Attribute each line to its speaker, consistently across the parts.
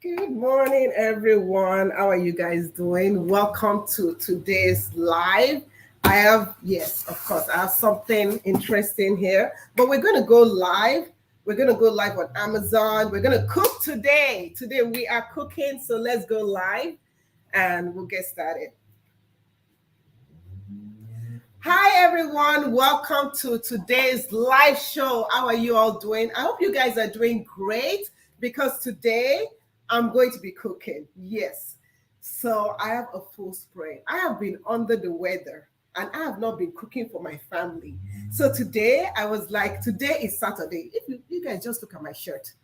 Speaker 1: Good morning, everyone. How are you guys doing? Welcome to today's live. Yes, of course, I have something interesting here, but we're going to go live. We're going to go live on Amazon. We're going to cook today. Today we are cooking, so let's go live and we'll get started. Hi, everyone. Welcome to today's live show. How are you all doing? I hope you guys are doing great because today I'm going to be cooking. Yes. So I have a full spray. I have been under the weather and I have not been cooking for my family. So today I was like, today is Saturday. If you guys just look at my shirt.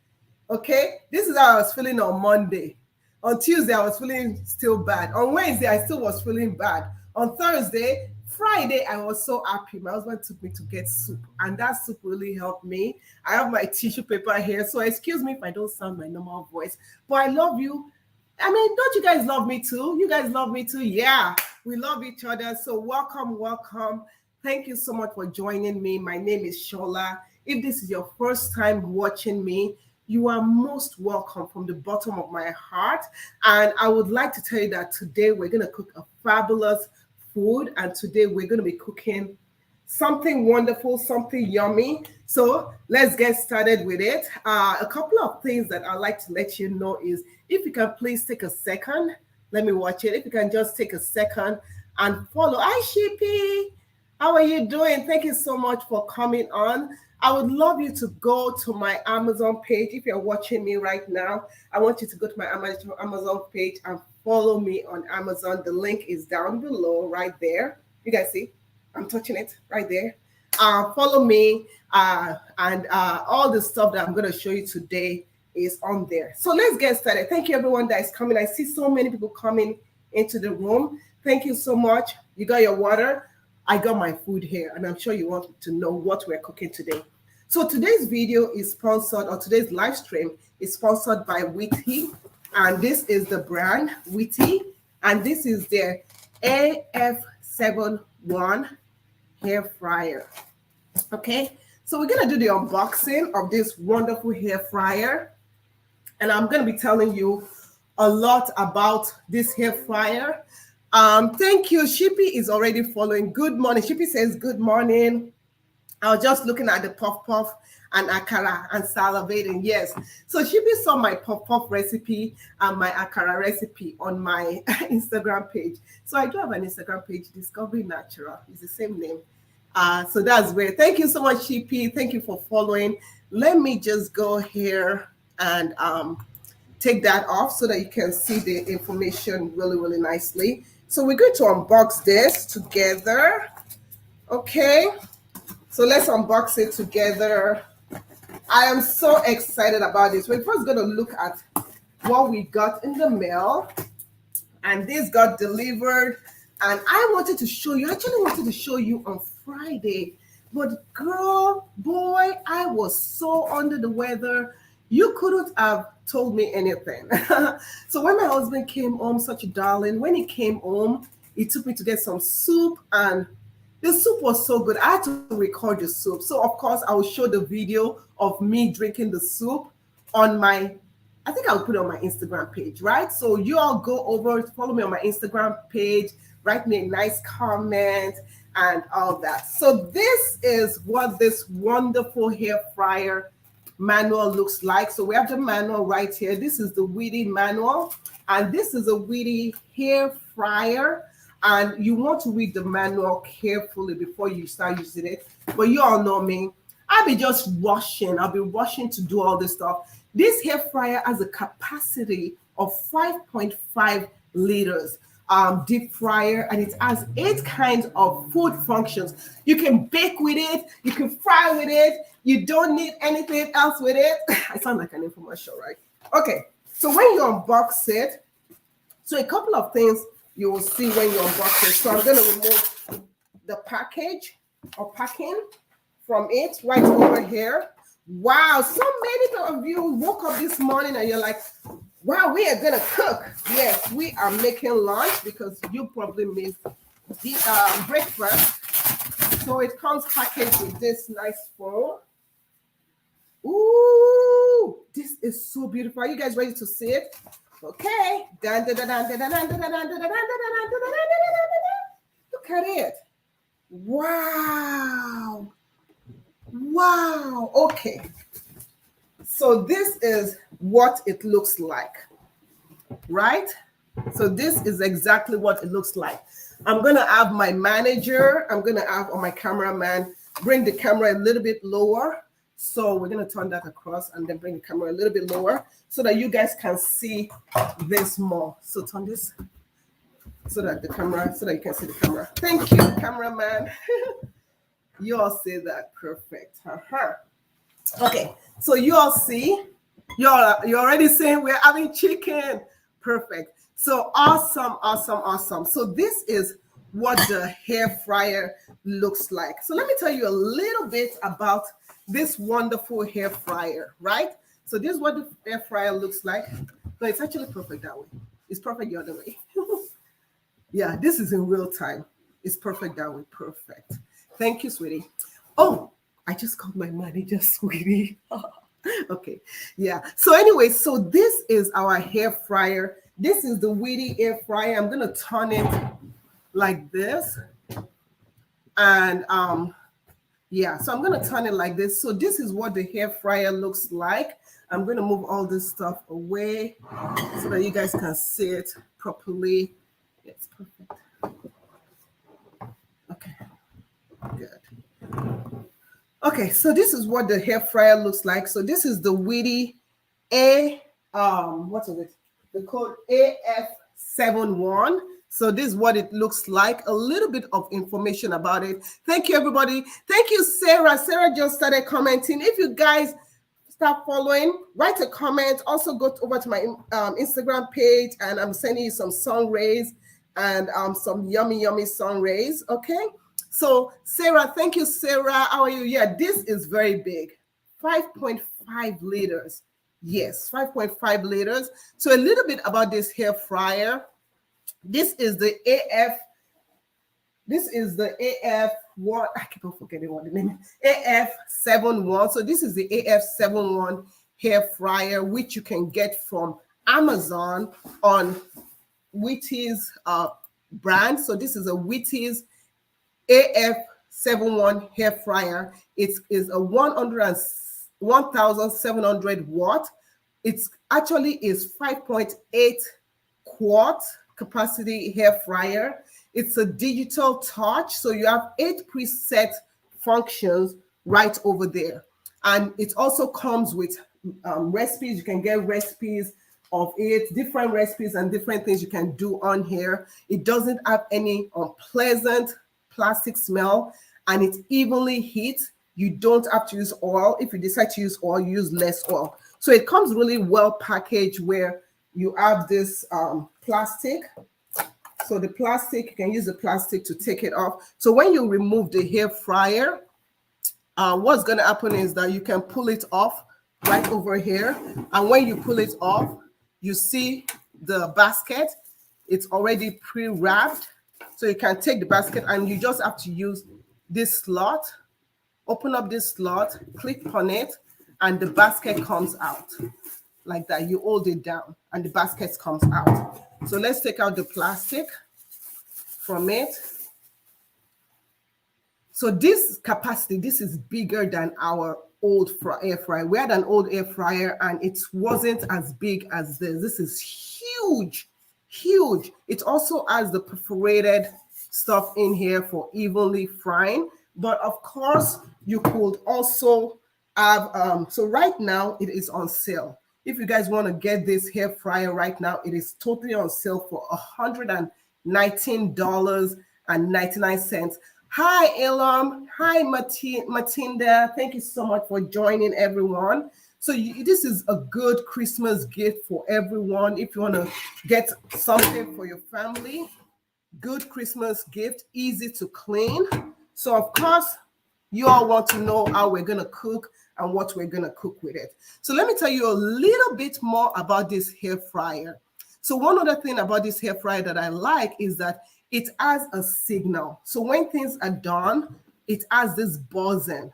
Speaker 1: Okay. This is how I was feeling on Monday. On Tuesday, I was feeling still bad. On Wednesday, I still was feeling bad. On Thursday, Friday, I was so happy. My husband took me to get soup, and that soup really helped me. I have my tissue paper here, so excuse me if I don't sound my normal voice, but I love you. I mean, don't you guys love me too? You guys love me too? Yeah, we love each other. So welcome, welcome. Thank you so much for joining me. My name is Shola. If this is your first time watching me, you are most welcome from the bottom of my heart. And I would like to tell you that today we're going to cook a fabulous food. And today we're going to be cooking something wonderful, something yummy. So let's get started with it. A couple of things that I'd like to let you know is if you can please take a second, let me watch it. If you can just take a second and follow. Hi, Shippy. How are you doing? Thank you so much for coming on. I would love you to go to my Amazon page. If you're watching me right now, I want you to go to my Amazon page and follow me on Amazon. The link is down below right there. You guys see? I'm touching it right there. Follow me and all the stuff that I'm going to show you today is on there. So let's get started. Thank you, everyone that is coming. I see so many people coming into the room. Thank you so much. You got your water. I got my food here, and I'm sure you want to know what we're cooking today. So today's video is sponsored, or today's live stream is sponsored by Wetie, and this is the brand Wetie, and this is their AF71 hair fryer. Okay, so we're gonna do the unboxing of this wonderful hair fryer, and I'm gonna be telling you a lot about this hair fryer. Thank you. Shippy is already following. Good morning. Shippy says good morning. I was just looking at the puff puff and akara and salivating. Yes. So Shippy saw my puff puff recipe and my akara recipe on my Instagram page. So I do have an Instagram page, Discovery Natural. It's the same name. So that's great. Thank you so much, Shippy. Thank you for following. Let me just go here and take that off so that you can see the information really, really nicely. So we're going to unbox this together. Okay, so let's unbox it together. I am so excited about this. We're first going to look at what we got in the mail. And this got delivered. And I wanted to show you, on Friday. But girl, boy, I was so under the weather. You couldn't have told me anything. So when my husband came home, such a darling, when he came home, he took me to get some soup, and the soup was so good. I had to record the soup. So of course, I will show the video of me drinking the soup on I think I'll put it on my Instagram page, right? So you all go over, follow me on my Instagram page, write me a nice comment and all that. So this is what this wonderful hair fryer manual looks like. So we have the manual right here. This is the Wetie manual, and this is a Wetie hair fryer. And you want to read the manual carefully before you start using it. But you all know me. I'll be rushing to do all this stuff. This hair fryer has a capacity of 5.5 liters. Deep fryer, and it has 8 kinds of food functions. You can bake with it, you can fry with it, you don't need anything else with it. I sound like an infomercial, right? Okay, so when you unbox it, so a couple of things you will see when you unbox it. So I'm going to remove the package or packing from it right over here. Wow, so many of you woke up this morning and you're like, wow, we are going to cook. Yes, we are making lunch because you probably missed the breakfast. So it comes packaged with this nice foil. Ooh, Woo, this is so beautiful. Are you guys ready to see it? Okay. Look at it. Wow. Wow. Okay. So this is what it looks like, right? So this is exactly what it looks like. I'm going to have my manager, I'm going to have my cameraman bring the camera a little bit lower. So we're going to turn that across and then bring the camera a little bit lower so that you guys can see this more. So turn this so that you can see the camera. Thank you, cameraman. You all see that perfect. Okay, so you all see, you're already saying we're having chicken. Perfect. So awesome, awesome, awesome. So this is what the hair fryer looks like. So let me tell you a little bit about this wonderful hair fryer, right? So this is what the hair fryer looks like. No, it's actually perfect that way. It's perfect the other way. Yeah, this is in real time. It's perfect that way. Perfect. Thank you, sweetie. Oh, I just called my manager, sweetie. Okay. Yeah. So anyway, so this is our hair fryer. This is the Wetie air fryer. I'm going to turn it like this. And yeah, so I'm going to turn it like this. So this is what the hair fryer looks like. I'm going to move all this stuff away so that you guys can see it properly. It's perfect. Okay. Good. Okay, so this is what the hair fryer looks like. So this is the Wetie what is it? The code AF71. So this is what it looks like. A little bit of information about it. Thank you, everybody. Thank you, Sarah. Sarah just started commenting. If you guys start following, write a comment. Also go over to my Instagram page, and I'm sending you some sun rays and some yummy sun rays. Okay. So Sarah, thank you, Sarah. How are you? Yeah, this is very big. 5.5 liters. Yes, 5.5 liters. So a little bit about this hair fryer. This is the AF what I keep on forgetting what the name is. AF71. So this is the AF71 hair fryer, which you can get from Amazon on Wetie's brand. So this is a Wetie's AF71 hair fryer. It is a 1,700 watt. It's actually is 5.8 quart capacity hair fryer. It's a digital touch, so you have 8 preset functions right over there. And it also comes with recipes. You can get recipes of it, different recipes and different things you can do on here. It doesn't have any unpleasant plastic smell, and it evenly heats. You don't have to use oil. If you decide to use oil, you use less oil. So it comes really well packaged, where you have this plastic. So the plastic, you can use the plastic to take it off. So when you remove the hair fryer, what's going to happen is that you can pull it off right over here. And when you pull it off, you see the basket. It's already pre-wrapped. So you can take the basket and you just have to use this slot, open up this slot, click on it, and the basket comes out like that. You hold it down and the basket comes out. So let's take out the plastic from it. So this capacity, this is bigger than our old air fryer. We had an old air fryer and it wasn't as big as this. This is huge. Huge. It also has the perforated stuff in here for evenly frying. But of course, you could also have, so right now it is on sale. If you guys want to get this hair fryer right now, it is totally on sale for $119.99. Hi, Elam. Hi, Matinda. Thank you so much for joining, everyone. So this is a good Christmas gift for everyone. If you want to get something for your family, good Christmas gift, easy to clean. So of course, you all want to know how we're going to cook and what we're going to cook with it. So let me tell you a little bit more about this hair fryer. So one other thing about this hair fryer that I like is that it has a signal. So when things are done, it has this buzzer.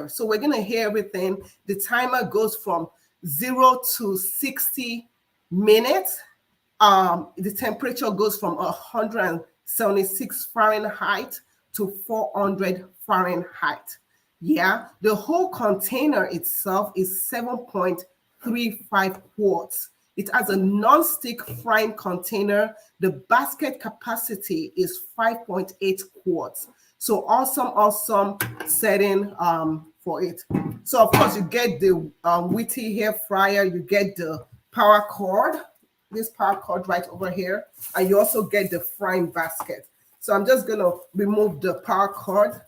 Speaker 1: So we're going to hear everything. The timer goes from 0 to 60 minutes. The temperature goes from 176 Fahrenheit to 400 Fahrenheit. Yeah, the whole container itself is 7.35 quarts. It has a non-stick frying container. The basket capacity is 5.8 quarts. So awesome setting for it. So of course you get the Wetie hair fryer, you get the power cord, this power cord right over here, and you also get the frying basket. So I'm just gonna remove the power cord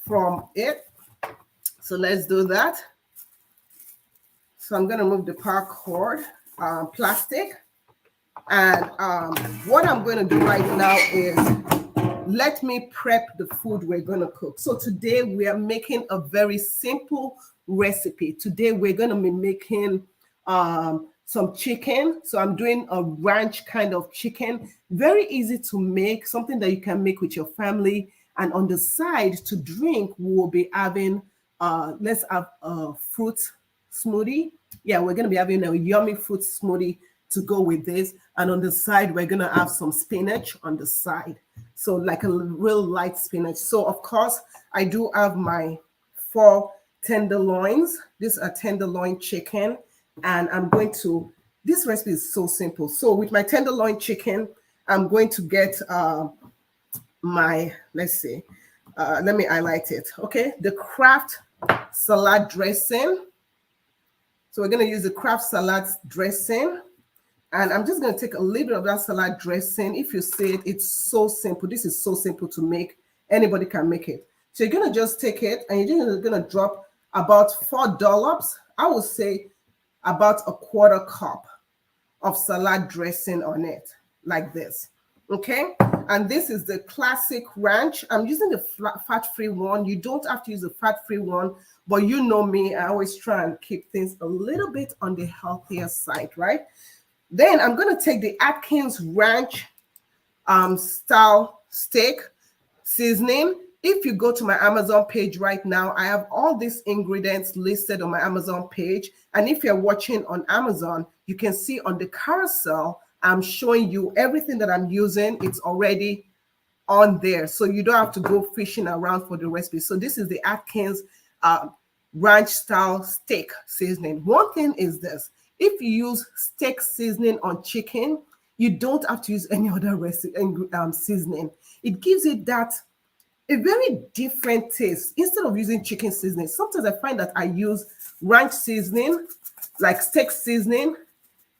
Speaker 1: from it. So let's do that. So I'm gonna remove the power cord, plastic. And what I'm going to do right now is let me prep the food we're going to cook. So today we are making a very simple recipe. Today we're going to be making some chicken. So I'm doing a ranch kind of chicken. Very easy to make, something that you can make with your family. And on the side to drink, we will be having, let's have a fruit smoothie. Yeah, we're going to be having a yummy fruit smoothie to go with this. And on the side, we're going to have some spinach on the side. So like a real light spinach. So of course, I do have my 4 tenderloins. These are tenderloin chicken. And I'm going to, this recipe is so simple. So with my tenderloin chicken, I'm going to get my, let's see, let me highlight it. Okay, the Kraft salad dressing. So we're going to use the Kraft salad dressing. And I'm just going to take a little bit of that salad dressing. If you see it, it's so simple. This is so simple to make. Anybody can make it. So you're going to just take it and you're just going to drop about 4 dollops. I would say about a 1/4 cup of salad dressing on it, like this. Okay? And this is the classic ranch. I'm using the fat-free one. You don't have to use the fat-free one, but you know me, I always try and keep things a little bit on the healthier side, right? Then I'm going to take the Atkins Ranch style steak seasoning. If you go to my Amazon page right now, I have all these ingredients listed on my Amazon page. And if you're watching on Amazon, you can see on the carousel, I'm showing you everything that I'm using. It's already on there. So you don't have to go fishing around for the recipe. So this is the Atkins Ranch style steak seasoning. One thing is this. If you use steak seasoning on chicken, you don't have to use any other seasoning. It gives it that a very different taste. Instead of using chicken seasoning, sometimes I find that I use ranch seasoning, like steak seasoning,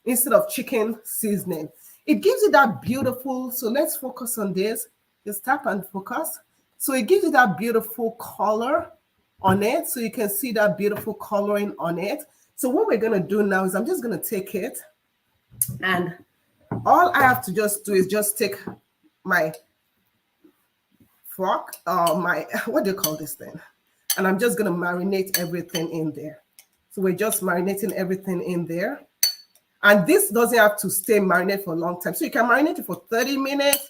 Speaker 1: instead of chicken seasoning. It gives you that beautiful, so let's focus on this. Just tap and focus. So it gives you that beautiful color on it. So you can see that beautiful coloring on it. So what we're going to do now is I'm just going to take it, and all I have to just do is just take my fork, what do you call this thing? And I'm just going to marinate everything in there. So we're just marinating everything in there. And this doesn't have to stay marinated for a long time. So you can marinate it for 30 minutes.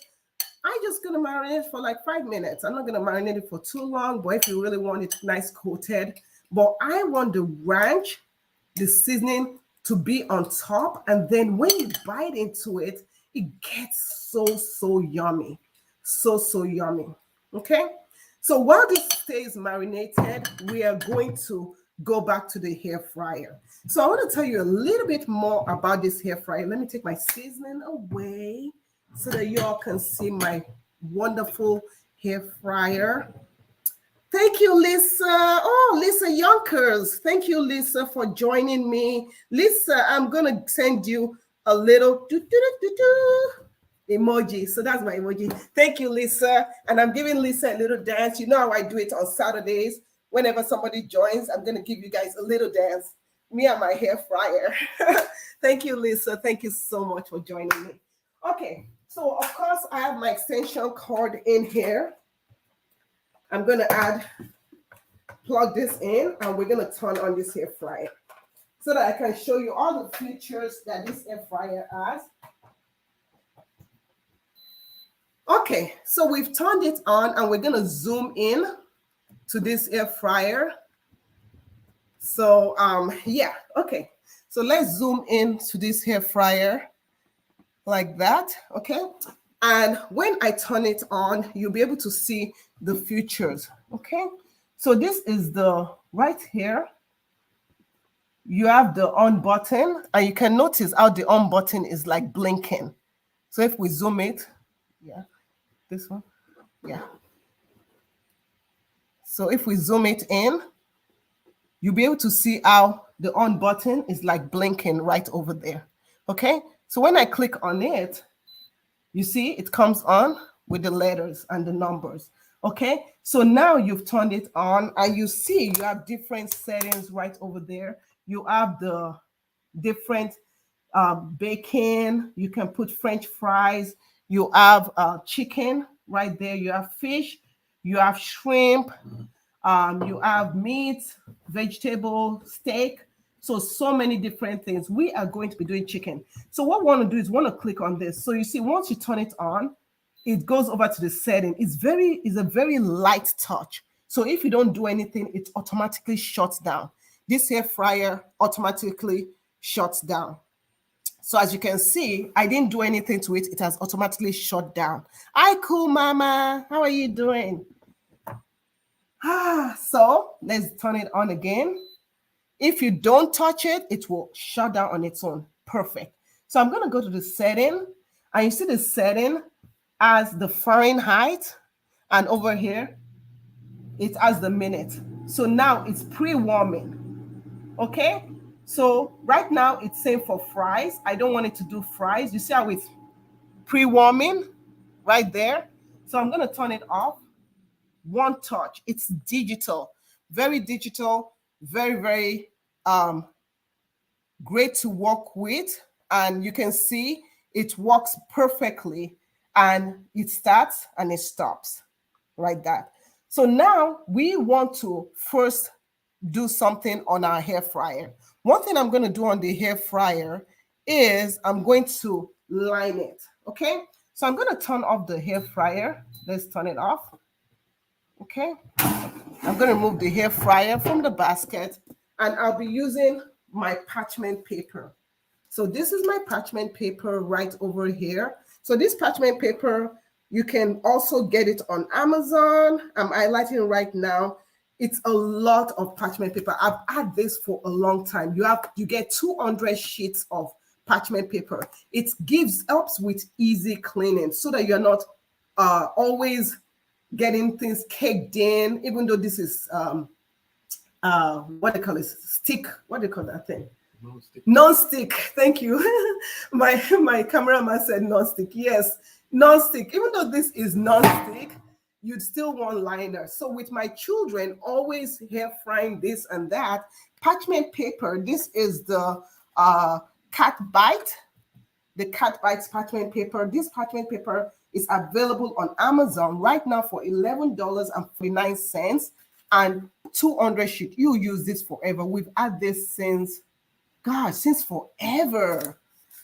Speaker 1: I'm just going to marinate it for like 5 minutes. I'm not going to marinate it for too long, but if you really want it nice coated. But I want the ranch, the seasoning to be on top, and then when you bite into it, it gets so yummy, so yummy. Okay, so while this stays marinated, we are going to go back to the hair fryer. So I want to tell you a little bit more about this hair fryer. Let me take my seasoning away so that you all can see my wonderful hair fryer. Thank you, Lisa. Oh, Lisa Yonkers. Thank you, Lisa, for joining me. Lisa, I'm going to send you a little emoji. So that's my emoji. Thank you, Lisa. And I'm giving Lisa a little dance. You know how I do it on Saturdays. Whenever somebody joins, I'm going to give you guys a little dance. Me and my hair fryer. Thank you, Lisa. Thank you so much for joining me. Okay. So, of course, I have my extension cord in here. I'm going to plug this in, and we're going to turn on this air fryer so that I can show you all the features that this air fryer has. Okay, so we've turned it on, and we're going to zoom in to this air fryer. So, yeah, okay. So let's zoom in to this hair fryer like that, okay? And when I turn it on, you'll be able to see the features, okay? So this is the right here. You have the on button, and you can notice how the on button is like blinking. So if we zoom it, yeah, this one, yeah. So if we zoom it in, you'll be able to see how the on button is like blinking right over there, okay? So when I click on it, you see it comes on with the letters and the numbers, okay? So now you've turned it on, and you see you have different settings right over there. You have the different bacon. You can put French fries. You have chicken right there. You have fish. You have shrimp. You have meat, vegetable, steak. So many different things. We are going to be doing chicken. So what we want to do is want to click on this. So you see, once you turn it on, it goes over to the setting. It's a very light touch. So if you don't do anything, it automatically shuts down. This hair fryer automatically shuts down. So as you can see, I didn't do anything to it. It has automatically shut down. Hi, cool mama. How are you doing? So let's turn it on again. If you don't touch it, it will shut down on its own. Perfect. So I'm going to go to the setting, and you see the setting as the Fahrenheit, and over here, it has the minute. So now it's pre-warming. Okay? So right now it's saying for fries. I don't want it to do fries. You see how it's pre-warming right there? So I'm going to turn it off. One touch. It's digital, very very great to work with. And you can see it works perfectly, and it starts and it stops like that. So now we want to first do something on our hair fryer. One thing I'm going to do on the hair fryer is I'm going to line it. Okay, so I'm going to turn off the hair fryer. Let's turn it off. Okay, I'm going to remove the hair fryer from the basket, and I'll be using my parchment paper. So this is my parchment paper right over here. So this parchment paper, you can also get it on Amazon. I'm highlighting right now. It's a lot of parchment paper. I've had this for a long time. You get 200 sheets of parchment paper. It helps with easy cleaning, so that you're not always getting things caked in, even though this is what they call it, stick. What do you call that thing? Non-stick. Thank you. my cameraman said non-stick. Yes, non-stick. Even though this is non-stick, you'd still want liner. So with my children, always hair frying this and that, parchment paper. This is the cat bite. The cat bites parchment paper. This parchment paper is available on Amazon right now for $11.49 and 200 sheets. You use this forever. We've had this since forever.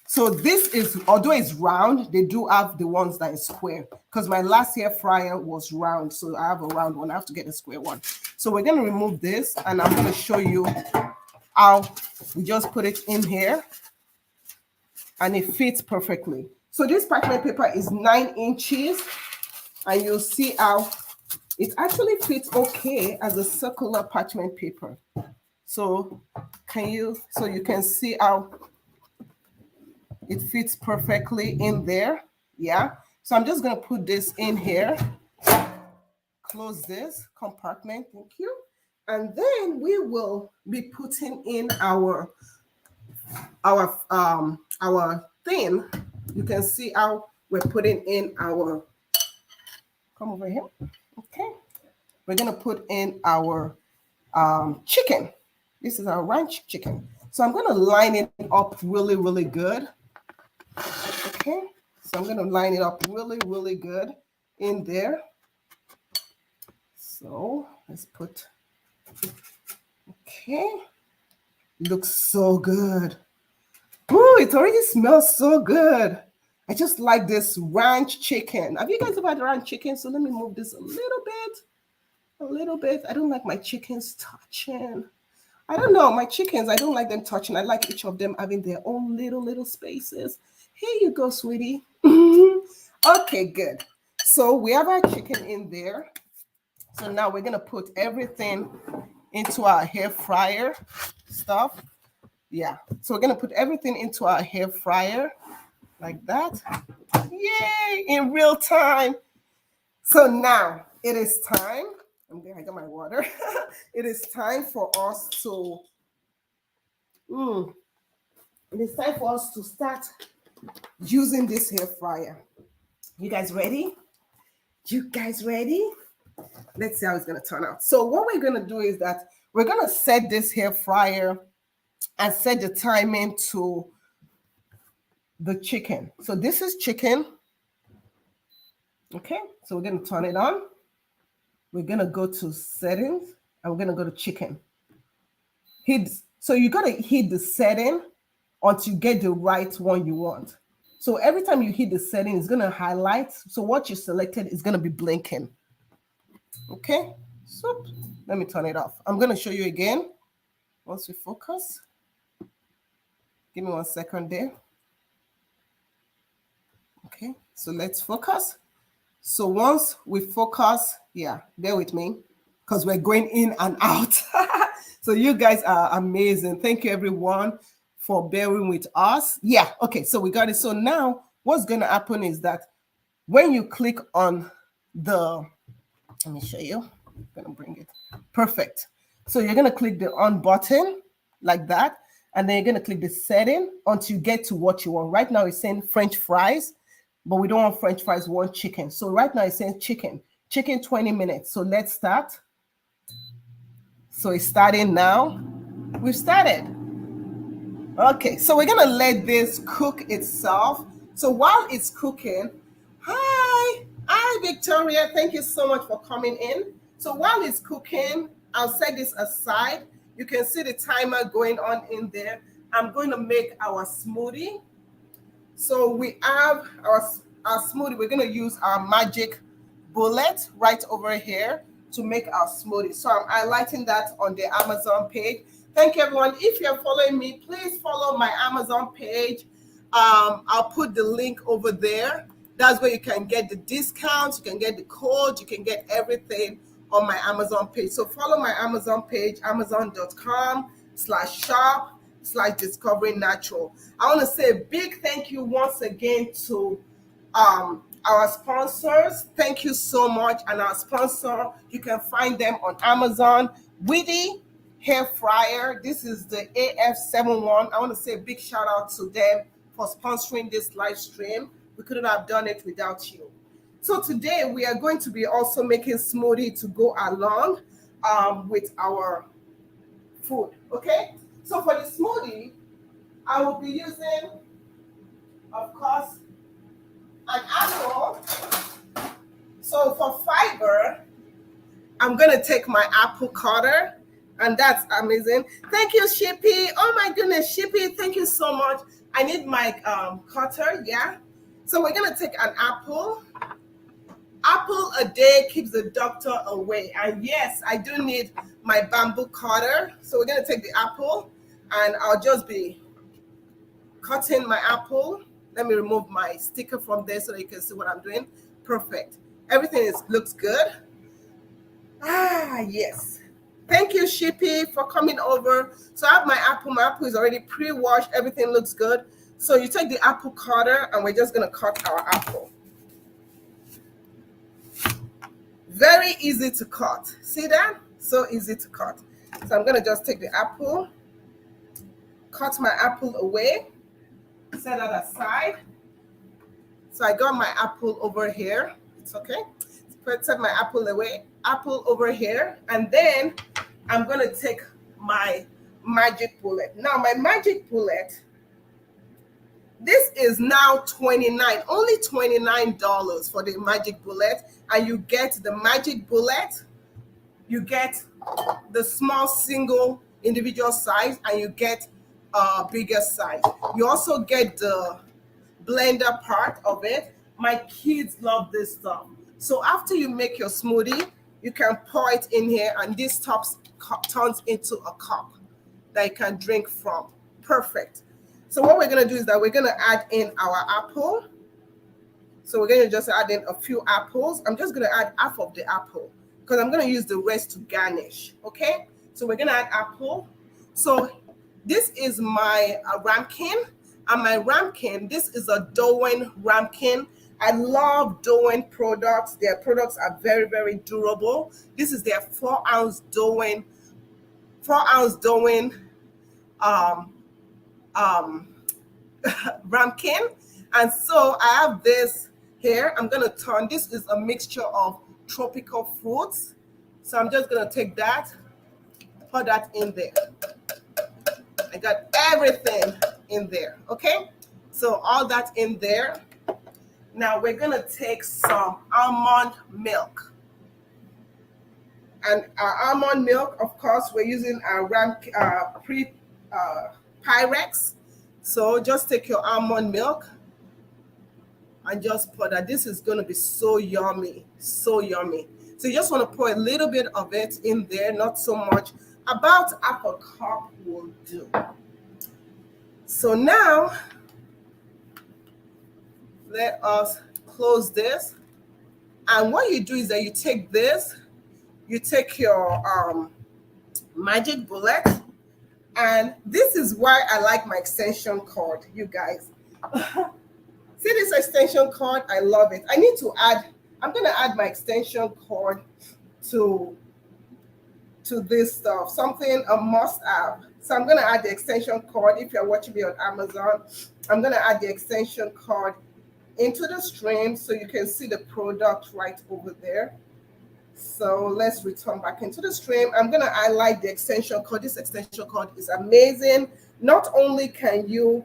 Speaker 1: So this is, although it's round, they do have the ones that is square, because my last hair fryer was round. So I have a round one. I have to get a square one. So we're going to remove this, and I'm going to show you how we just put it in here, and it fits perfectly. So this parchment paper is 9 inches, and you'll see how it actually fits okay as a circular parchment paper. So you can see how it fits perfectly in there. Yeah. So I'm just going to put this in here, close this compartment. Thank you. And then we will be putting in our thing. You can see how we're putting in our, come over here. Okay. We're going to put in our chicken. This is our ranch chicken. So I'm going to line it up really, really good. Okay. So I'm going to line it up really, really good in there. So let's put, okay. Looks so good. Ooh, it already smells so good. I just like this ranch chicken. Have you guys ever had ranch chicken? So let me move this a little bit. I don't like my chickens touching. I don't know, my chickens, I don't like them touching. I like each of them having their own little spaces. Here you go, sweetie. Okay, good. So we have our chicken in there. So now we're gonna put everything into our hair fryer stuff. Yeah, so we're gonna put everything into our hair fryer like that. Yay, in real time. So now it is time. I got my water. It is time for us to it is time for us to start using this hair fryer. You guys ready? You guys ready? Let's see how it's going to turn out. So what we're going to do is that we're going to set this hair fryer and set the timing to the chicken. So this is chicken. Okay, so we're going to turn it on. We're going to go to settings and we're going to go to chicken. So you got to hit the setting until you get the right one you want. So every time you hit the setting, it's going to highlight. So what you selected is going to be blinking. Okay, so let me turn it off. I'm going to show you again. Once we focus. Give me 1 second there. Okay, so let's focus. So once we focus, yeah, bear with me because we're going in and out. So you guys are amazing. Thank you, everyone, for bearing with us. Yeah, okay, so we got it. So now what's going to happen is that when you click on the, let me show you. I'm going to bring it. Perfect. So you're going to click the on button like that. And then you're going to click the setting until you get to what you want. Right now it's saying French fries, but we don't want French fries, we want chicken. So right now it's saying chicken 20 minutes. So let's start. So it's starting now. We've started. Okay, so we're going to let this cook itself. So while it's cooking, hi, Victoria. Thank you so much for coming in. So while it's cooking, I'll set this aside. You can see the timer going on in there. I'm going to make our smoothie. So we have our smoothie. We're going to use our magic bullet right over here to make our smoothie. So I'm highlighting that on the Amazon page. Thank you, everyone. If you're following me, please follow my Amazon page. I'll put the link over there. That's where you can get the discounts, you can get the code, you can get everything on my Amazon page. So follow my Amazon page, amazon.com/shop/discovering natural. I want to say a big thank you once again to our sponsors. Thank you so much. And our sponsor, you can find them on Amazon. Wetie hair fryer. This is the AF71. I want to say a big shout out to them for sponsoring this live stream. We couldn't have done it without you. So today we are going to be also making smoothie to go along with our food. Okay. So for the smoothie, I will be using, of course, an apple. So for fiber, I'm going to take my apple cutter, and that's amazing. Thank you, Shippy. Oh my goodness, Shippy, thank you so much. I need my cutter, yeah. So we're going to take an apple. Apple a day keeps the doctor away. And yes, I do need my bamboo cutter. So we're going to take the apple, and I'll just be cutting my apple. Let me remove my sticker from there so that you can see what I'm doing. Perfect. Everything looks good. Yes. Thank you, Shippy, for coming over. So I have my apple. My apple is already pre-washed. Everything looks good. So you take the apple cutter, and we're just going to cut our apple. Very easy to cut. See that? So easy to cut. So I'm going to just take the apple, cut my apple away, set that aside. So I got my apple over here. It's okay. Set my apple away, apple over here. And then I'm going to take my magic bullet. Now my magic bullet, this is now $29, only $29 for the magic bullet. And you get the magic bullet, you get the small single individual size, and you get a bigger size. You also get the blender part of it. My kids love this stuff. So after you make your smoothie, you can pour it in here, and this turns into a cup. that you can drink from. Perfect. So what we're going to do is that we're going to add in our apple. So we're going to just add in a few apples. I'm just going to add half of the apple because I'm going to use the rest to garnish. Okay. So we're going to add apple. So this is my ramekin. And my ramekin, this is a Dowen ramekin. I love Dowen products. Their products are very, very durable. This is their 4-ounce Dowen ramekin. And so I have this here. I'm going to turn. This is a mixture of tropical fruits. So I'm just going to take that, put that in there. I got everything in there. Okay. So all that in there. Now we're going to take some almond milk. And our almond milk, of course, we're using our Pyrex. So just take your almond milk and just pour that. This is going to be so yummy, so yummy. So you just want to pour a little bit of it in there, not so much. About half a cup will do. So now, let us close this. And what you do is that you take this, you take your magic bullet, and this is why I like my extension cord, you guys. See this extension cord? I love it. I'm going to add my extension cord to this stuff, something a must have. So I'm going to add the extension cord. If you're watching me on Amazon, I'm going to add the extension cord into the stream so you can see the product right over there. So let's return back into the stream. I'm going to highlight the extension cord. This extension cord is amazing. Not only can you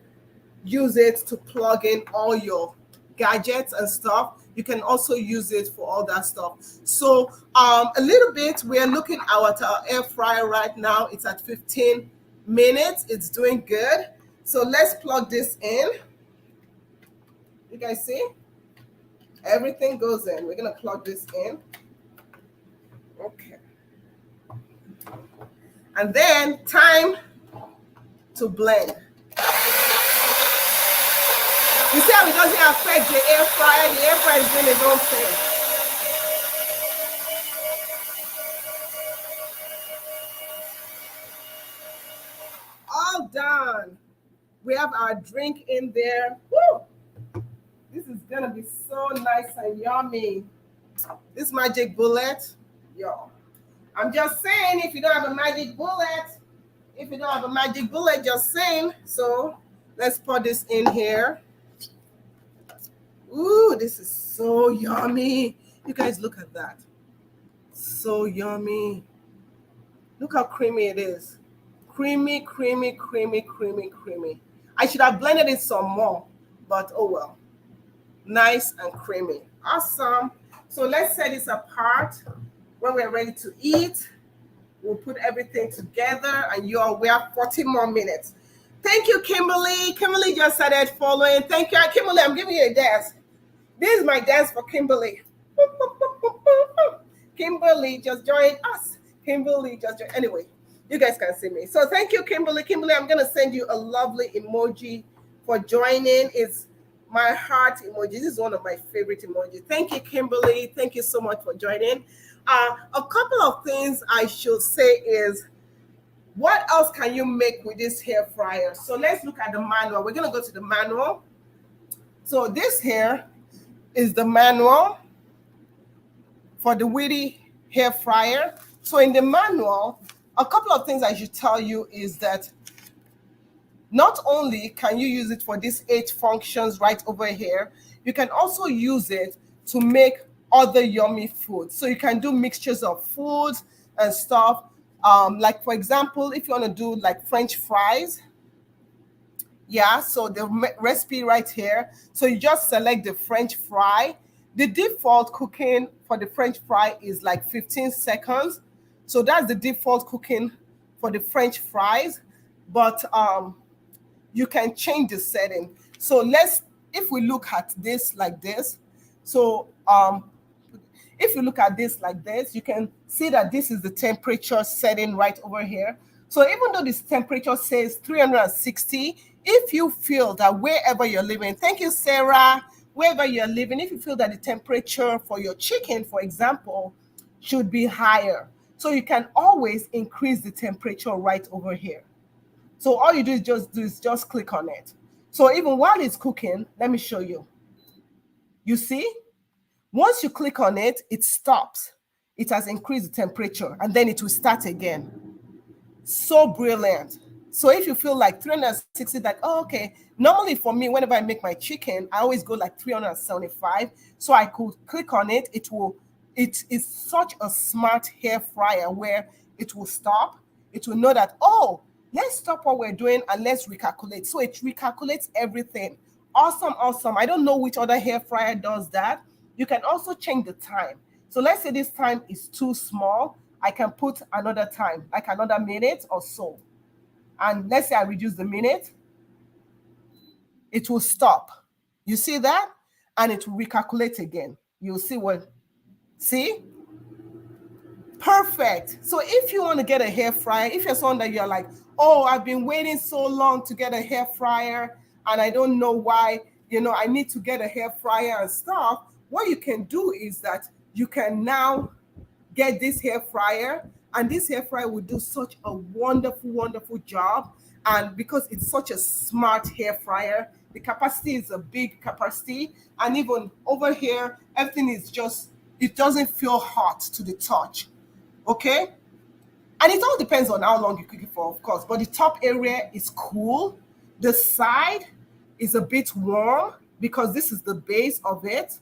Speaker 1: use it to plug in all your gadgets and stuff, you can also use it for all that stuff. So a little bit, we're looking at our air fryer right now. It's at 15 minutes. It's doing good. So let's plug this in. You guys see? Everything goes in. We're going to plug this in. Okay. And then time to blend. You see how it doesn't affect the air fryer? The air fryer is doing its own thing. All done. We have our drink in there. Woo! This is going to be so nice and yummy. This magic bullet, yo. I'm just saying, if you don't have a magic bullet, just saying. So let's pour this in here. Ooh, this is so yummy. You guys look at that. So yummy. Look how creamy it is. Creamy, creamy, creamy, creamy, creamy. I should have blended it some more, but oh well. Nice and creamy. Awesome. So let's set this apart. When we're ready to eat, we'll put everything together, and we have 40 more minutes. Thank you, Kimberly. Kimberly just started following. Thank you, Kimberly. I'm giving you a dance. This is my dance for Kimberly. Kimberly just joined us. Kimberly just joined. Anyway, you guys can see me. So thank you, Kimberly. Kimberly, I'm going to send you a lovely emoji for joining. It's my heart emoji. This is one of my favorite emojis. Thank you, Kimberly. Thank you so much for joining. A couple of things I should say is, what else can you make with this hair fryer? So let's look at the manual. We're going to go to the manual. So this here is the manual for the Wetie hair fryer. So in the manual, a couple of things I should tell you is that not only can you use it for these 8 functions right over here, you can also use it to make other yummy foods. So you can do mixtures of foods and stuff. Like, for example, if you want to do like French fries, yeah, so the recipe right here. So you just select the French fry. The default cooking for the French fry is like 15 seconds. So that's the default cooking for the French fries. But you can change the setting. So if we look at this like this, so if you look at this like this, you can see that this is the temperature setting right over here. So even though this temperature says 360, if you feel that wherever you're living, thank you, Sarah, wherever you're living, if you feel that the temperature for your chicken, for example, should be higher, so you can always increase the temperature right over here. So all you do is just click on it. So even while it's cooking, let me show you. You see, once you click on it, it stops. It has increased the temperature, and then it will start again. So brilliant. So if you feel like 360, like, oh, okay, normally for me, whenever I make my chicken, I always go like 375. So I could click on it. It is such a smart hair fryer where it will stop. It will know that, oh, let's stop what we're doing and let's recalculate. So it recalculates everything. Awesome, awesome. I don't know which other hair fryer does that. You can also change the time. So let's say this time is too small. I can put another time, like another minute or so. And let's say I reduce the minute, it will stop. You see that? And it will recalculate again. You'll see what, see? Perfect. So if you want to get a hair fryer, if you're someone that you're like, oh, I've been waiting so long to get a hair fryer and I don't know why, I need to get a hair fryer and stuff, what you can do is that you can now get this hair fryer, and this hair fryer will do such a wonderful, wonderful job. And because it's such a smart hair fryer, the capacity is a big capacity. And even over here, everything is just, it doesn't feel hot to the touch. Okay? And it all depends on how long you cook it for, of course. But the top area is cool. The side is a bit warm because this is the base of it.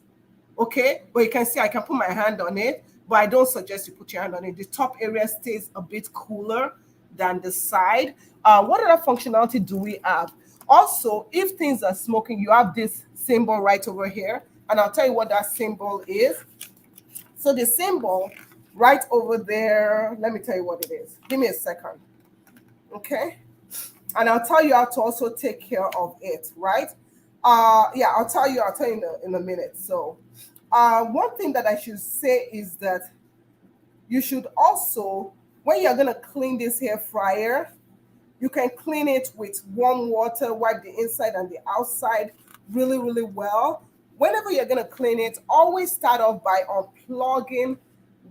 Speaker 1: Okay? But you can see I can put my hand on it, but I don't suggest you put your hand on it. The top area stays a bit cooler than the side. What other functionality do we have? Also, if things are smoking, you have this symbol right over here. And I'll tell you what that symbol is. So the symbol right over there, let me tell you what it is. Give me a second. Okay? And I'll tell you how to also take care of it, right? Yeah, I'll tell you in a minute. So one thing that I should say is that you should also, when you're going to clean this hair fryer, you can clean it with warm water, wipe the inside and the outside really, really well. Whenever you're going to clean it, always start off by unplugging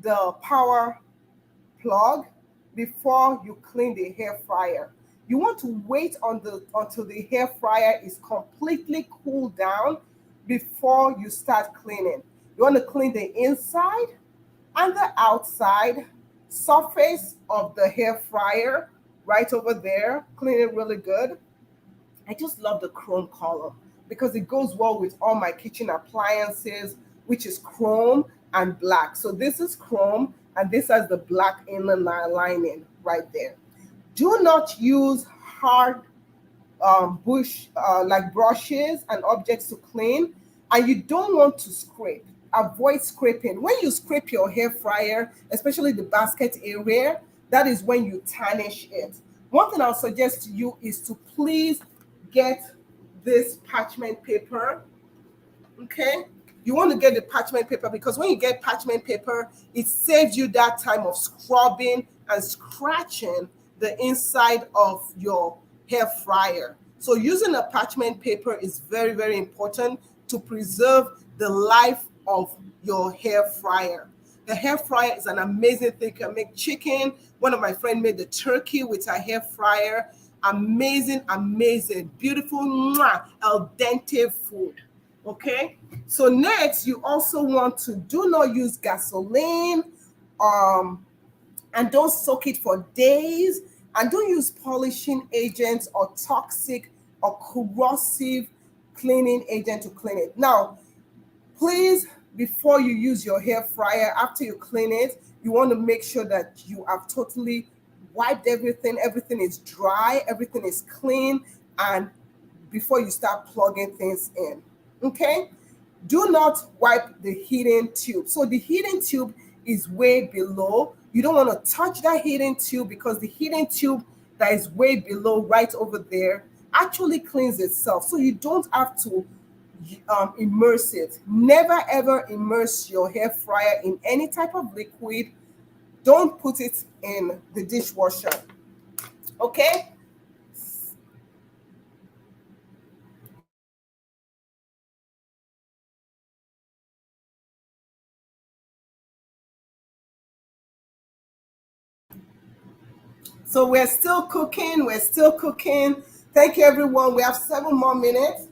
Speaker 1: the power plug before you clean the hair fryer. You want to wait until the hair fryer is completely cooled down before you start cleaning. You want to clean the inside and the outside surface of the hair fryer right over there. Clean it really good. I just love the chrome color because it goes well with all my kitchen appliances, which is chrome and black. So this is chrome and this has the black inner lining right there. Do not use hard like brushes and objects to clean, and you don't want to scrape. Avoid scraping. When you scrape your hair fryer, especially the basket area, that is when you tarnish it. One thing I'll suggest to you is to please get this parchment paper. Okay? You want to get the parchment paper because when you get parchment paper, it saves you that time of scrubbing and scratching the inside of your hair fryer. So using a parchment paper is very, very important to preserve the life of your hair fryer. The hair fryer is an amazing thing. You can make chicken. One of my friends made the turkey with her hair fryer. Amazing, amazing, beautiful, al dente food. Okay, so next you also want to do not use gasoline, and don't soak it for days, and don't use polishing agents or toxic or corrosive cleaning agent to clean it. Now, please, before you use your hair fryer, after you clean it, you want to make sure that you have totally wiped everything. Everything is dry, everything is clean, and before you start plugging things in. Okay? Do not wipe the heating tube. So the heating tube is way below. You don't want to touch that heating tube because the heating tube that is way below right over there actually cleans itself. So you don't have to immerse it. Never ever immerse your hair fryer in any type of liquid. Don't put it in the dishwasher. Okay. So we're still cooking. We're still cooking. Thank you, everyone. We have 7 more minutes.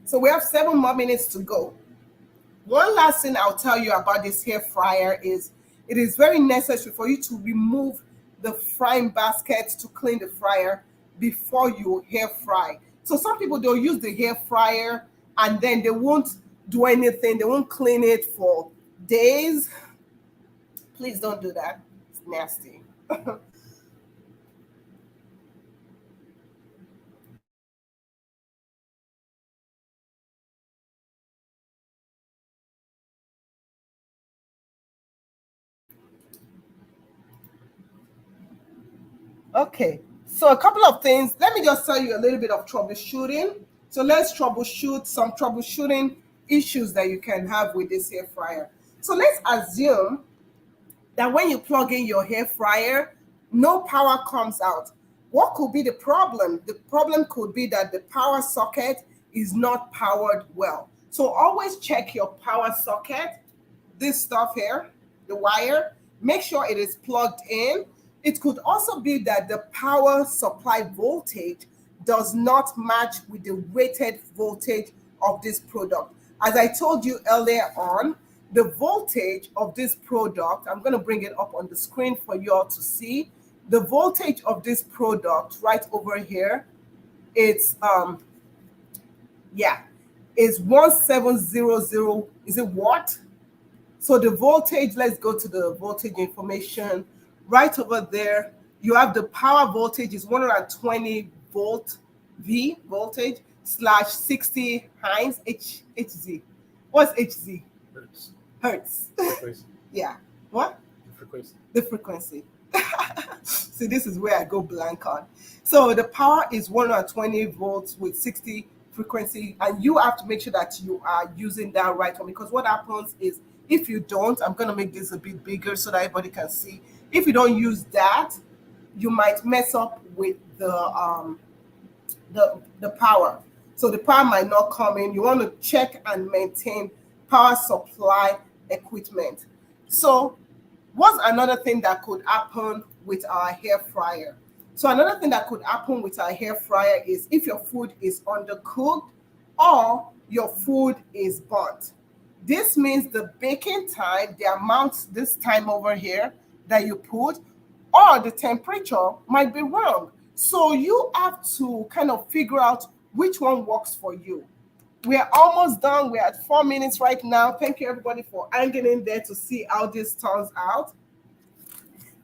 Speaker 1: So we have 7 more minutes to go. One last thing I'll tell you about this hair fryer is it is very necessary for you to remove the frying basket to clean the fryer before you hair fry. So some people, they'll use the hair fryer and then they won't do anything. They won't clean it for days. Please don't do that. It's nasty. Okay, so a couple of things. Let me just tell you a little bit of troubleshooting. So let's troubleshoot some troubleshooting issues that you can have with this hair fryer. So let's assume that when you plug in your hair fryer, no power comes out. What could be the problem? The problem could be that the power socket is not powered well. So always check your power socket, this stuff here, the wire, make sure it is plugged in. It could also be that the power supply voltage does not match with the rated voltage of this product. As I told you earlier on, the voltage of this product, I'm going to bring it up on the screen for you all to see. The voltage of this product right over here, it's yeah, is 1700, is it watt? So the voltage, let's go to the voltage information. Right over there, you have the power voltage is 120 volt V voltage slash 60 Heinz HZ. What's HZ?
Speaker 2: Hertz.
Speaker 1: Hertz.
Speaker 2: Frequency.
Speaker 1: Yeah. What?
Speaker 2: Frequency.
Speaker 1: The frequency. See, this is where I go blank on. So the power is 120 volts with 60 frequency, and you have to make sure that you are using that right one, because what happens is if you don't, I'm going to make this a bit bigger so that everybody can see. If you don't use that, you might mess up with the power. So the power might not come in. You want to check and maintain power supply equipment. So what's another thing that could happen with our hair fryer? So another thing that could happen with our hair fryer is if your food is undercooked or your food is burnt. This means the baking time, the amount this time over here that you put, or the temperature might be wrong. So you have to kind of figure out which one works for you. We're almost done. We're at 4 minutes right now. Thank you, everybody, for hanging in there to see how this turns out.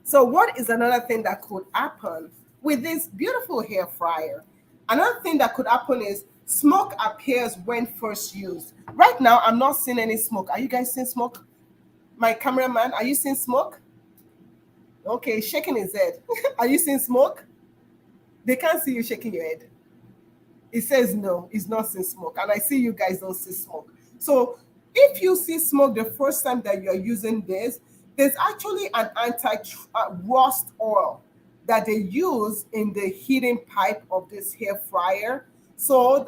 Speaker 1: So what is another thing that could happen with this beautiful hair fryer? Another thing that could happen is smoke appears when first used. Right now, I'm not seeing any smoke. Are you guys seeing smoke? My cameraman, are you seeing smoke? Okay, shaking his head. Are you seeing smoke? They can't see you shaking your head. It says no, it's not seeing smoke. And I see you guys don't see smoke. So if you see smoke the first time that you're using this, there's actually an anti-rust oil that they use in the heating pipe of this hair fryer. So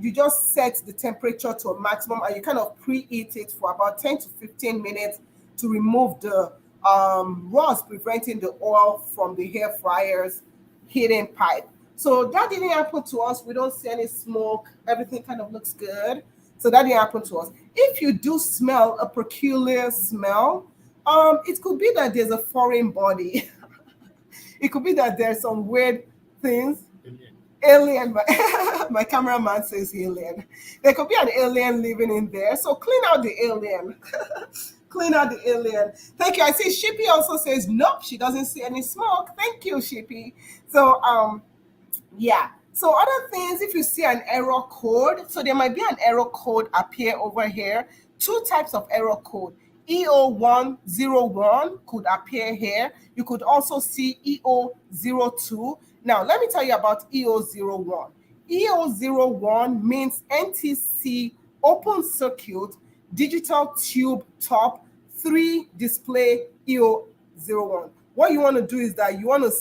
Speaker 1: you just set the temperature to a maximum and you kind of preheat it for about 10 to 15 minutes to remove the rust, preventing the oil from the hair fryer's heating pipe. So that didn't happen to us. We don't see any smoke. Everything kind of looks good. So that didn't happen to us. If you do smell a peculiar smell, it could be that there's a foreign body. It could be that there's some weird things. Alien. My cameraman says alien. There could be an alien living in there. So clean out the alien. Clean out the alien. Thank you. I see Shippy also says nope, she doesn't see any smoke. Thank you, Shippy. So yeah. So other things, if you see an error code, so there might be an error code appear over here. Two types of error code. EO101 could appear here. You could also see EO02. Now, let me tell you about EO01. EO01 means NTC open circuit digital tube top 3 display EO01. What you want to do is that you want to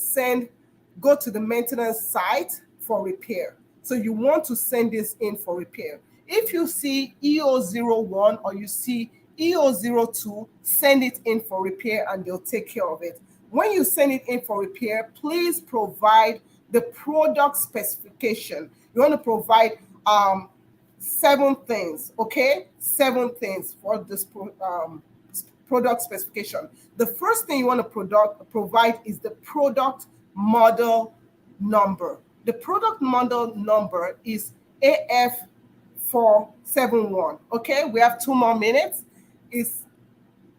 Speaker 1: go to the maintenance site for repair. So you want to send this in for repair. If you see EO01 or you see EO02, send it in for repair and they'll take care of it. When you send it in for repair, please provide the product specification. You want to provide 7 things, okay? 7 things for this product specification. The first thing you want to provide is the product model number. The product model number is AF471. Okay, we have 2 more minutes. It's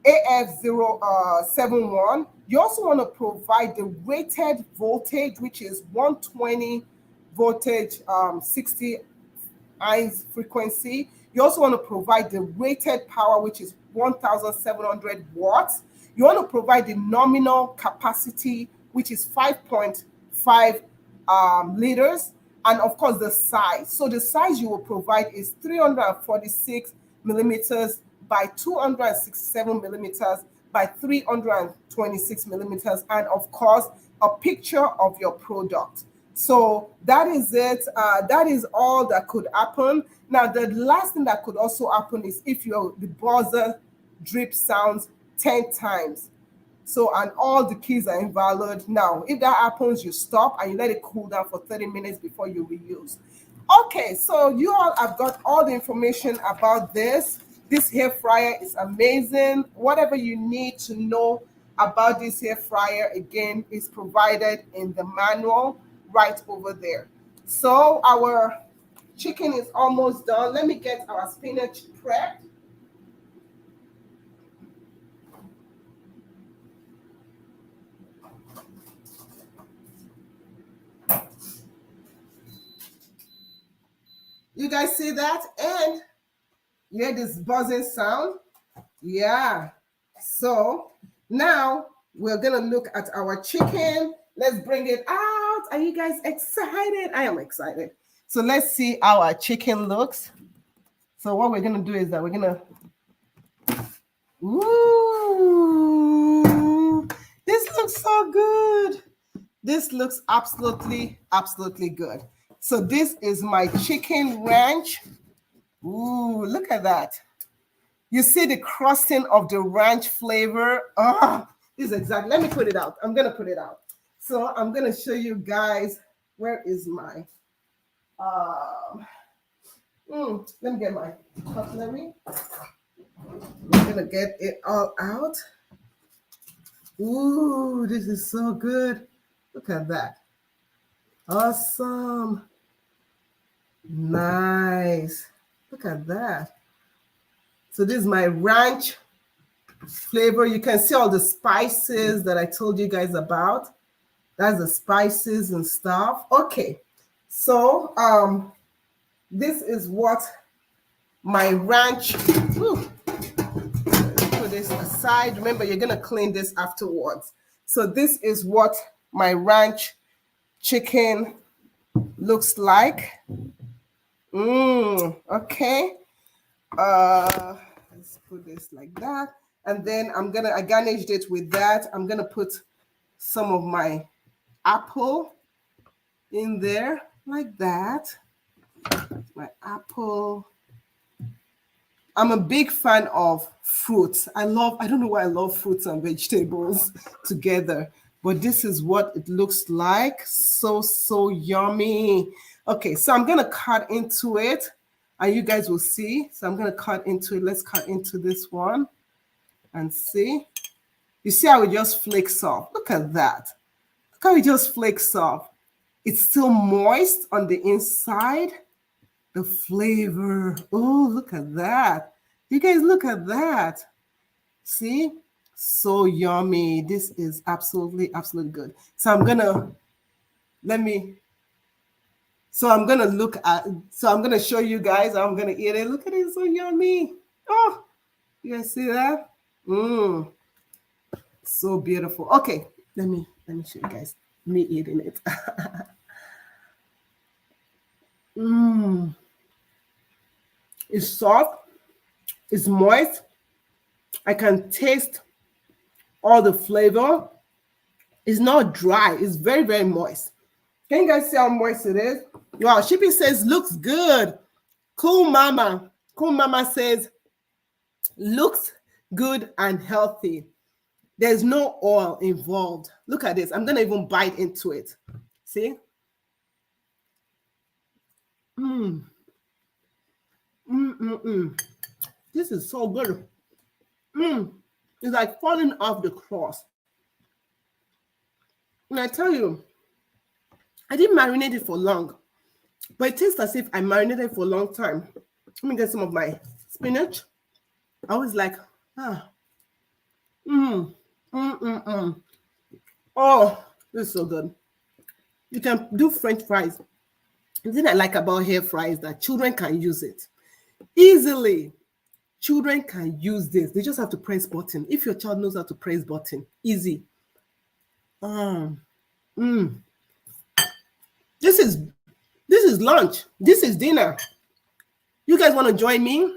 Speaker 1: AF071. You also want to provide the rated voltage, which is 120 voltage, 60 Hz frequency. You also want to provide the rated power, which is 1,700 watts. You want to provide the nominal capacity, which is 5.5 liters, and of course the size. So the size you will provide is 346 millimeters by 267 millimeters by 326 millimeters, and of course a picture of your product. So that is it. That is all that could happen. Now, the last thing that could also happen is if the buzzer drip sounds 10 times. So, and all the keys are invalid. Now, if that happens, you stop and you let it cool down for 30 minutes before you reuse. Okay, so you all have got all the information about this. This hair fryer is amazing. Whatever you need to know about this hair fryer, again, is provided in the manual right over there. So our chicken is almost done. Let me get our spinach prepped. You guys see that? And you hear this buzzing sound? Yeah. So now we're gonna look at our chicken. Let's bring it out. Are you guys excited? I am excited. So let's see how our chicken looks. So what we're gonna do is that we're gonna, ooh, this looks so good. This looks absolutely, absolutely good. So this is my chicken ranch. Ooh, look at that. You see the crusting of the ranch flavor. This is exactly, let me put it out. I'm gonna put it out. So I'm gonna show you guys, where is my, let me get my cutlery. I'm gonna get it all out. Ooh, this is so good. Look at that. Awesome. Nice. Look at that. So this is my ranch flavor. You can see all the spices that I told you guys about. That's the spices and stuff. Okay. So this is what my ranch. Put this aside. Remember, you're gonna clean this afterwards. So this is what my ranch chicken looks like. Okay. Let's put this like that. And then I garnished it with that. I'm gonna put some of my apple in there like that. My apple. I'm a big fan of fruits. I don't know why I love fruits and vegetables together, but this is what it looks like. So, so yummy. Okay, so I'm gonna cut into it and you guys will see. So I'm gonna cut into it. Let's cut into this one and see. You see how it just flakes off. Look at that. Look how it just flakes off. It's still moist on the inside. The flavor. Oh, look at that. You guys look at that. See? So yummy. This is absolutely, absolutely good. So I'm going to show you guys how I'm going to eat it. Look at it. So yummy. Oh, you guys see that? So beautiful. Okay. Let me show you guys me eating it. It's soft, it's moist, I can taste all the flavor. It's not dry. It's very, very moist. Can you guys see how moist it is? Wow, Shippy says, looks good. Cool Mama. Cool Mama says, looks good and healthy. There's no oil involved. Look at this. I'm going to even bite into it. See? This is so good. It's like falling off the cross. And I tell you, I didn't marinate it for long, but it tastes as if I marinated it for a long time. Let me get some of my spinach. I was like, oh, this is so good. You can do French fries. The thing I like about air fry is that children can use it easily. Children can use this. They just have to press button. If your child knows how to press button, easy. This is lunch. This is dinner. You guys want to join me?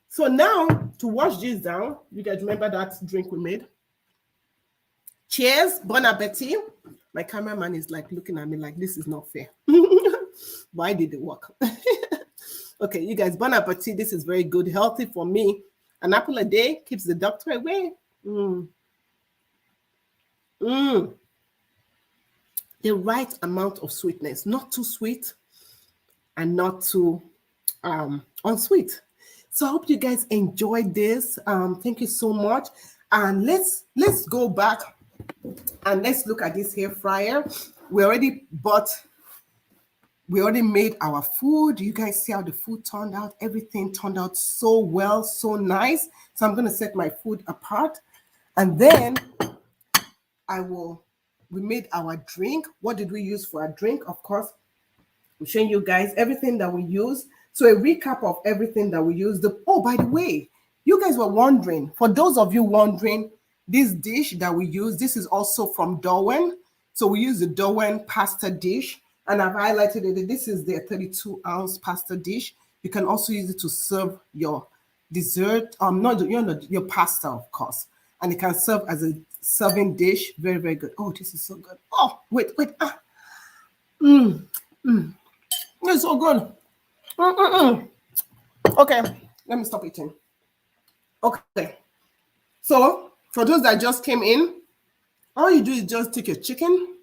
Speaker 1: So now to wash this down, you guys remember that drink we made? Cheers, bon appetit. My cameraman is like looking at me like this is not fair. Why did it work? Okay, you guys, bon appetit. This is very good, healthy for me. An apple a day keeps the doctor away. The right amount of sweetness, not too sweet and not too unsweet. So I hope you guys enjoyed this. Thank you so much. And let's go back and let's look at this air fryer. We already made our food. You guys see how the food turned out? Everything turned out so well, so nice. So I'm going to set my food apart. And then we made our drink. What did we use for our drink? Of course, I'm showing you guys everything that we use. So a recap of everything that we use. Oh, by the way, you guys were wondering, for those of you wondering, this dish that we use, this is also from Darwin. So we use the Darwin pasta dish. And I've highlighted it. This is their 32-ounce pasta dish. You can also use it to serve your dessert. Your pasta, of course. And it can serve as a serving dish. Very, very good. Oh, this is so good. Oh, wait. It's so good. Okay, let me stop eating. Okay. So, for those that just came in, all you do is just take your chicken,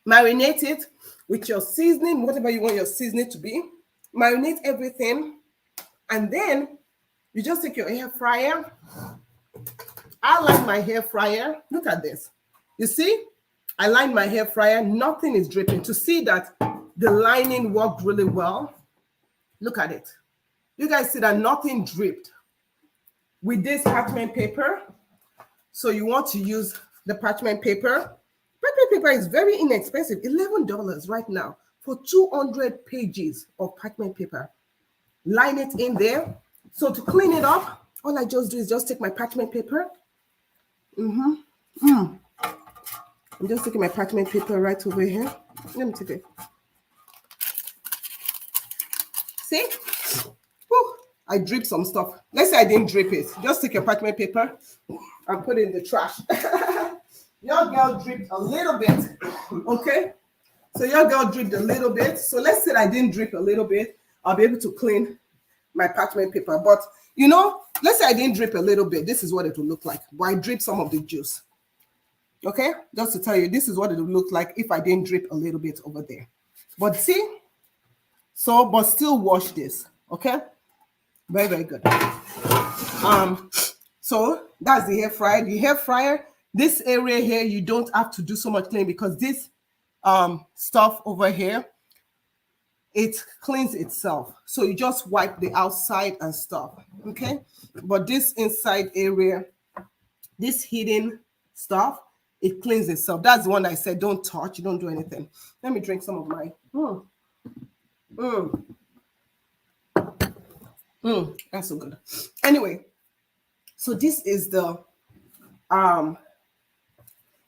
Speaker 1: marinate it with your seasoning, whatever you want your seasoning to be. Marinate everything. And then you just take your air fryer. I like my air fryer. Look at this. You see? I line my air fryer. Nothing is dripping. To see that the lining worked really well. Look at it. You guys see that nothing dripped. With this parchment paper. So you want to use the parchment paper. Parchment paper is very inexpensive, $11 right now for 200 pages of parchment paper. Line it in there. So to clean it up, all I just do is just take my parchment paper. I'm just taking my parchment paper right over here. Let me take it. See? Whew, I dripped some stuff. Let's say I didn't drip it. Just take your parchment paper and put it in the trash. Your girl dripped a little bit, okay? So your girl dripped a little bit. So let's say I didn't drip a little bit. I'll be able to clean my parchment paper. But, let's say I didn't drip a little bit. This is what it will look like. But I dripped some of the juice, okay? Just to tell you, this is what it will look like if I didn't drip a little bit over there. But see? So, but still wash this, okay? Very, very good. So that's the air fryer. The air fryer, this area here, you don't have to do so much cleaning because this stuff over here, it cleans itself. So you just wipe the outside and stuff, okay? But this inside area, this hidden stuff, it cleans itself. That's the one I said don't touch, you don't do anything. Let me drink some of mine. That's so good. Anyway, so this is the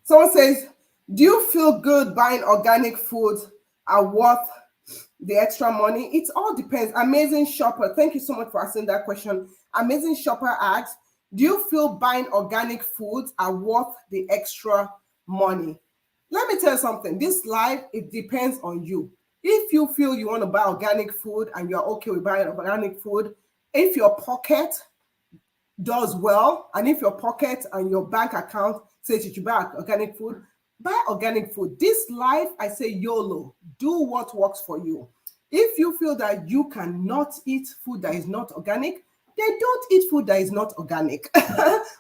Speaker 1: someone says, do you feel good buying organic foods are worth the extra money? It all depends. Amazing shopper. Thank you so much for asking that question. Amazing Shopper asks, do you feel buying organic foods are worth the extra money? Let me tell you something. This life, it depends on you. If you feel you want to buy organic food and you're okay with buying organic food, if your pocket does well, and if your pocket and your bank account says you should buy organic food, buy organic food. This life, I say YOLO. Do what works for you. If you feel that you cannot eat food that is not organic, then don't eat food that is not organic.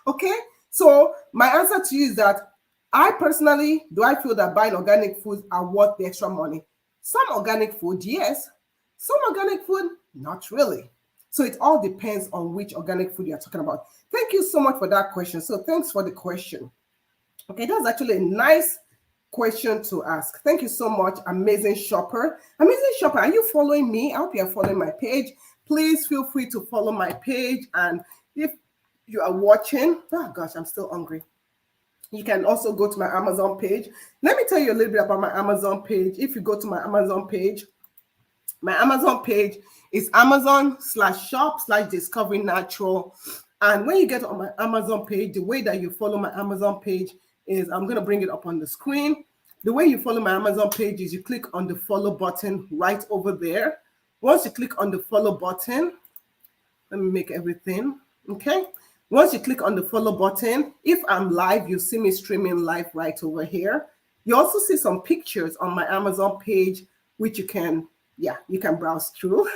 Speaker 1: Okay? So my answer to you is that I personally, do I feel that buying organic foods are worth the extra money? Some organic food, yes. Some organic food, not really. So it all depends on which organic food you're talking about. Thank you so much for that question. So thanks for the question. Okay, that's actually a nice question to ask. Thank you so much, Amazing Shopper. Amazing Shopper, are you following me? I hope you're following my page. Please feel free to follow my page. And if you are watching, oh gosh, I'm still hungry. You can also go to my Amazon page. Let me tell you a little bit about my Amazon page. If you go to my Amazon page is Amazon/shop/Discovery Natural. And when you get on my Amazon page, the way that you follow my Amazon page is, I'm going to bring it up on the screen. The way you follow my Amazon page is you click on the follow button right over there. Once you click on the follow button, let me make everything, okay? Once you click on the follow button, if I'm live, you see me streaming live right over here. You also see some pictures on my Amazon page, which you can browse through,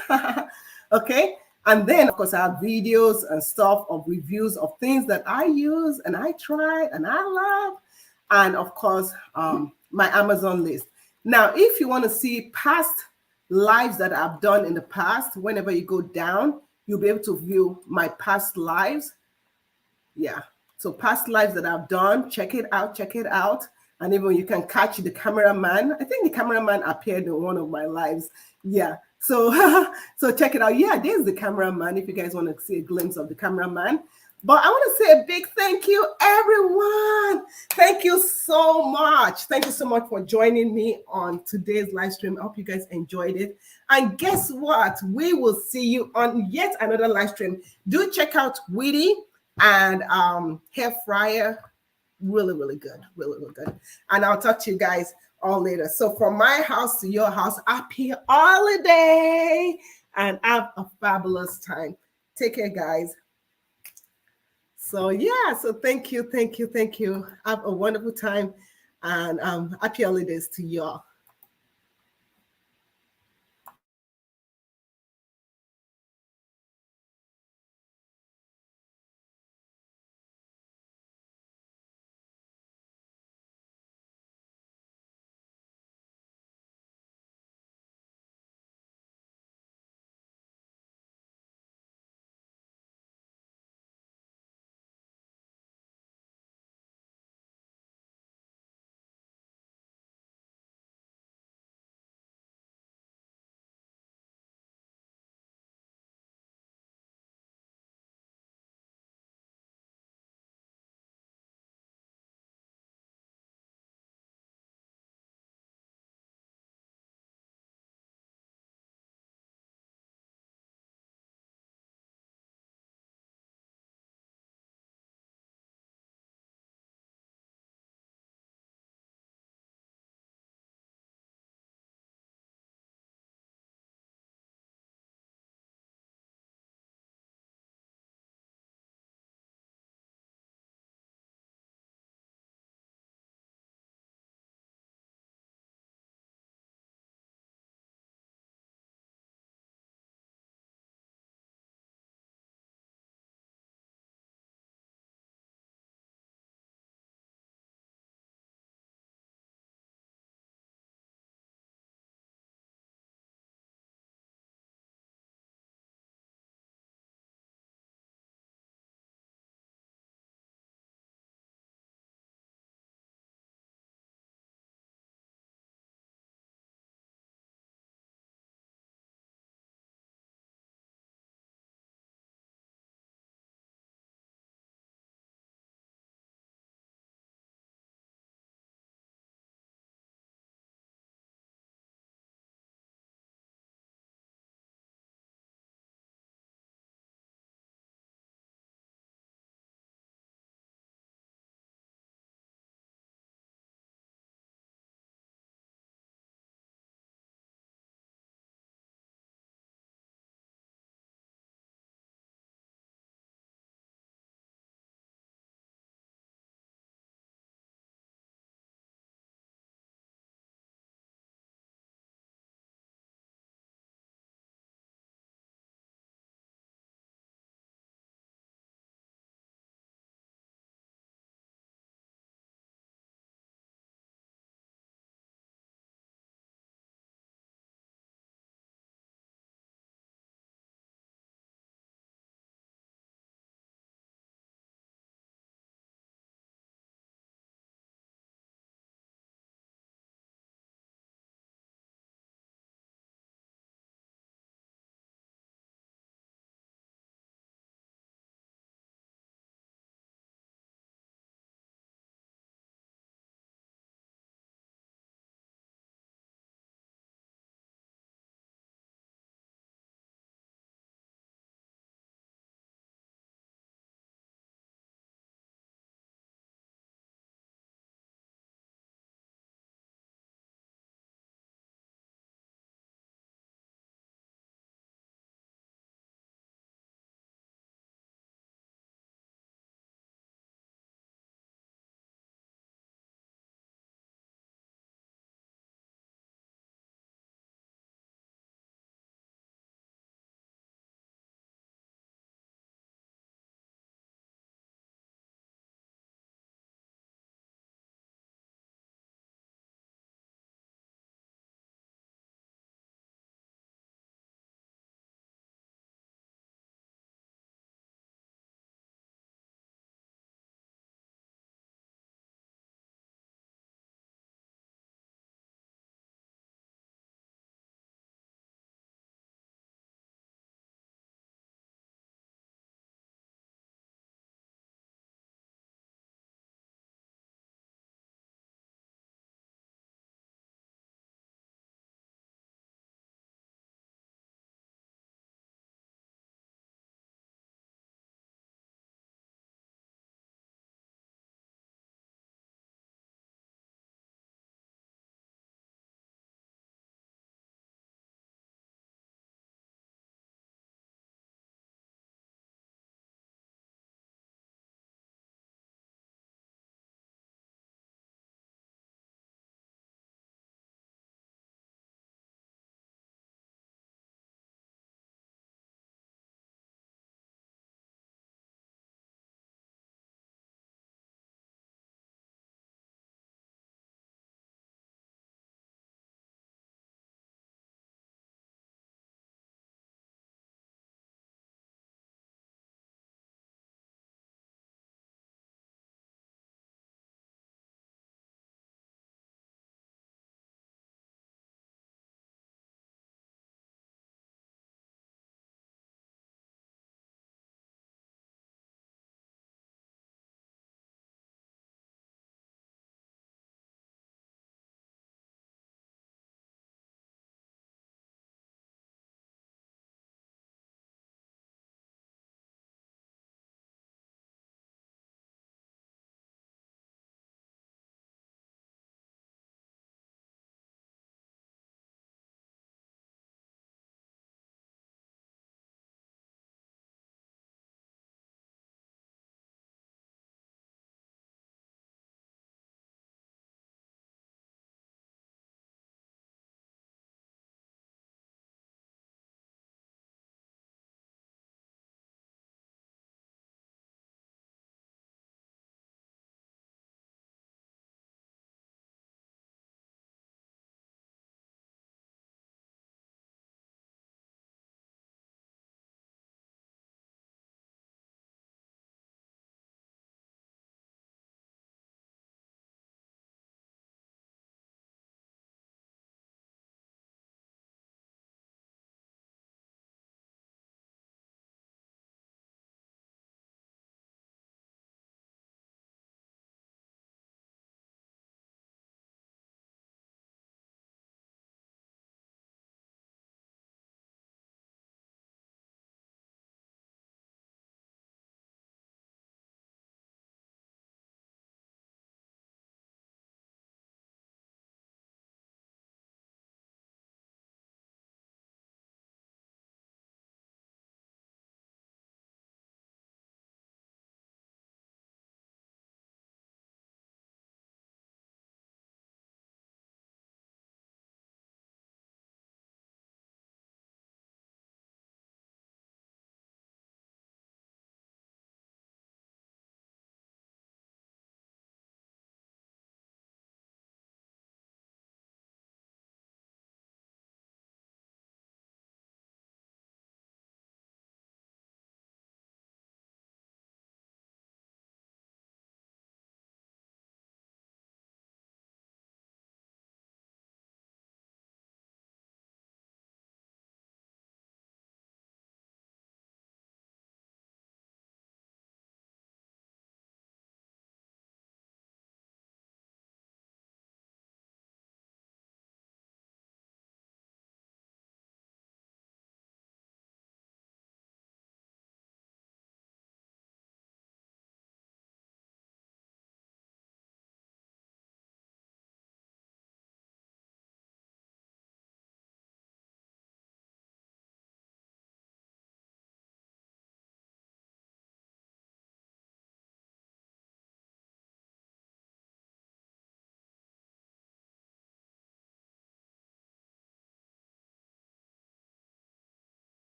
Speaker 1: okay? And then, of course, I have videos and stuff of reviews of things that I use and I try and I love. And of course, my Amazon list. Now, if you want to see past lives that I've done in the past, whenever you go down, you'll be able to view my past lives. Yeah, so past lives that I've done, check it out. And even you can catch the cameraman. I think the cameraman appeared in one of my lives. Yeah, so check it out. Yeah, there's the cameraman, if you guys want to see a glimpse of the cameraman. But I want to say a big thank you, everyone. Thank you so much. Thank you so much for joining me on today's live stream. I hope you guys enjoyed it. And guess what? We will see you on yet another live stream. Do check out Wetie and Airfryer. Really, really good. Really, really good. And I'll talk to you guys all later. So from my house to your house, happy holiday and have a fabulous time. Take care, guys. So yeah, so thank you. Have a wonderful time and happy holidays to y'all.